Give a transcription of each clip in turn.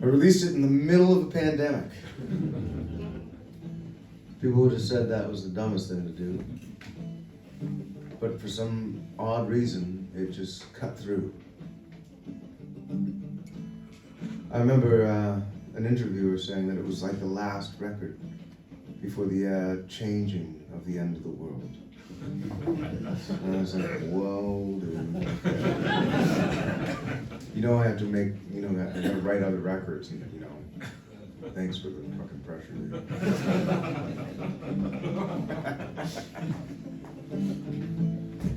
released it in the middle of a pandemic. People would have said that was the dumbest thing to do. But for some odd reason, it just cut through. I remember an interviewer saying that it was like the last record before the changing of the end of the world. And I was like, whoa, dude. You know, I have to make, I gotta write other records, and thanks for the fucking pressure, dude.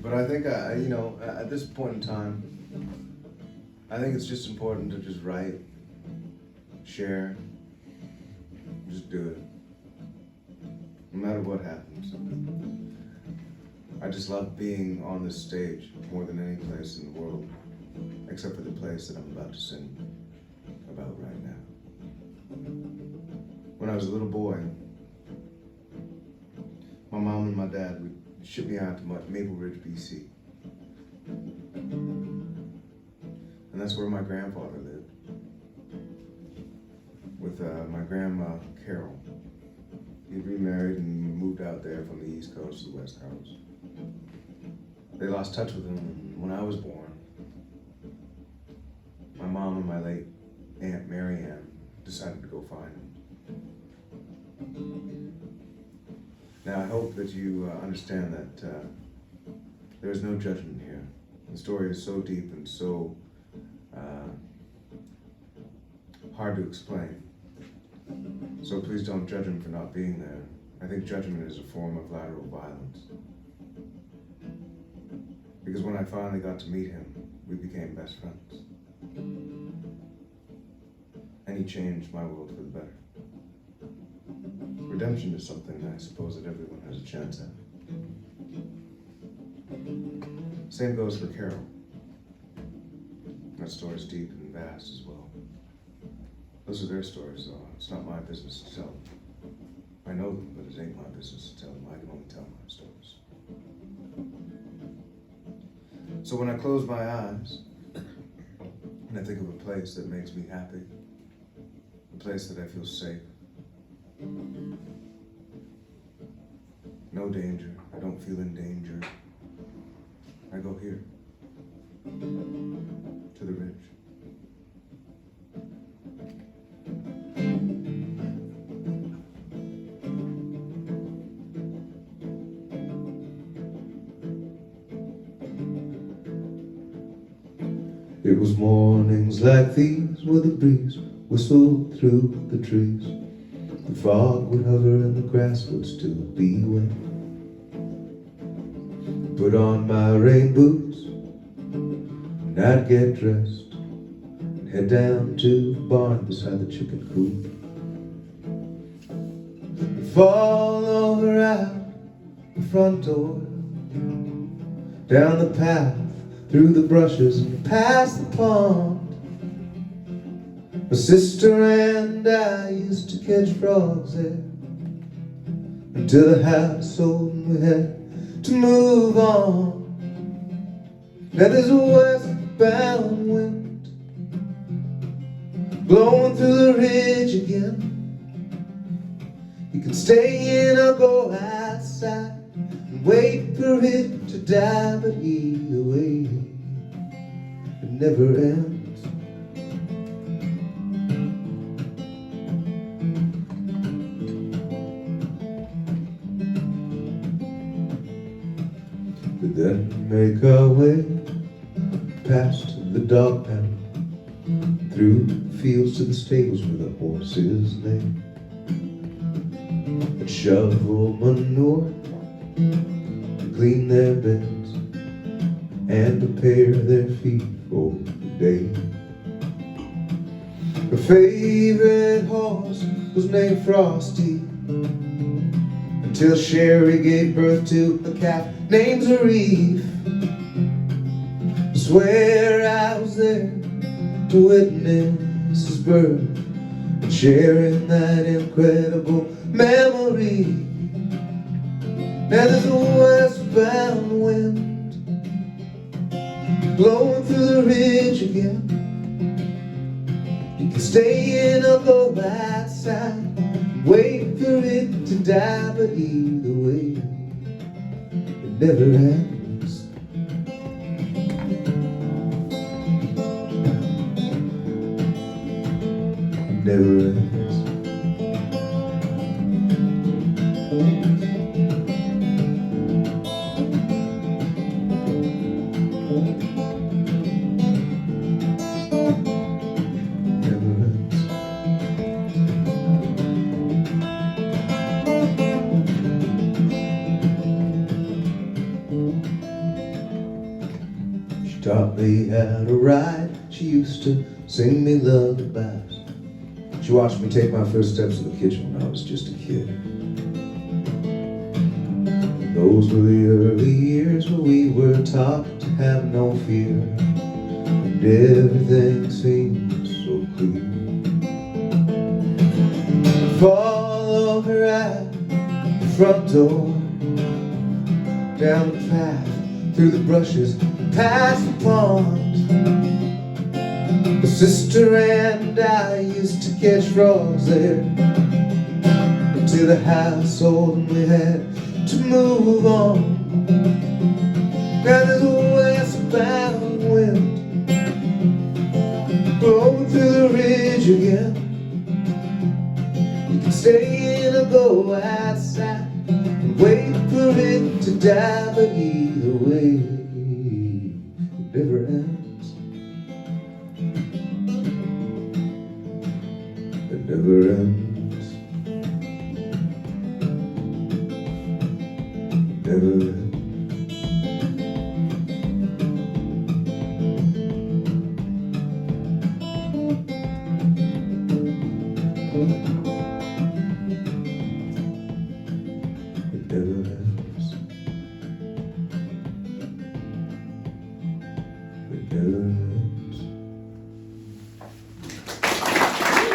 But I think, at this point in time, I think it's just important to just write, share, just do it. No matter what happens. I just love being on this stage more than any place in the world, except for the place that I'm about to sing about right now. When I was a little boy, my mom and my dad would ship me out to Maple Ridge, BC. And that's where my grandfather lived, with my grandma, Carol. He remarried and moved out there from the East Coast to the West Coast. They lost touch with him when I was born. My mom and my late Aunt Mary Ann decided to go find him. Now I hope that you understand that there is no judgment here. The story is so deep and so hard to explain. So please don't judge him for not being there. I think judgment is a form of lateral violence. Because when I finally got to meet him, we became best friends. And he changed my world for the better. Redemption is something I suppose that everyone has a chance at. Same goes for Carol. That story's deep and vast as well. Those are their stories, though. It's not my business to tell them. I know them, but it ain't my business to tell them. I can only tell my stories. So when I close my eyes, and I think of a place that makes me happy, a place that I feel safe, no danger, I don't feel in danger, I go here, to the ridge. It was mornings like these where the breeze whistled through the trees. The fog would hover and the grass would still be wet. Put on my rain boots and I'd get dressed and head down to the barn beside the chicken coop. And fall over out the front door, down the path, through the brushes and past the pond. My sister and I used to catch frogs there until the house sold and we had to move on. Now there's a westbound wind blowing through the ridge again. You can stay in or go outside and wait for it to die, but either way, it never ends. We then make our way past the dog pen, through the fields to the stables where the horses lay, and shovel manure to clean their beds and prepare their feet for the day. Her favorite horse was named Frosty, until Sherry gave birth to a calf named Zarif. I swear I was there to witness his birth and sharing that incredible memory. Now there's a westbound wind blowing through the ridge again. You can stay in or go outside, wait for it to die, but either way, it never ends. It never ends. She taught me how to ride. She used to sing me lullabies. She watched me take my first steps in the kitchen when I was just a kid. Those were the early years where we were taught to have no fear, and everything seemed so clear. Follow her out the front door, down the path, through the bushes, past the pond. My sister and I used to catch frogs there, into the household, and we had to move on. Now there's a westbound wind blowing through the ridge again. You can stay in or go outside and wait for it to die, but either way, it never ends. It never ends. Never ends. It never ends. It never ends.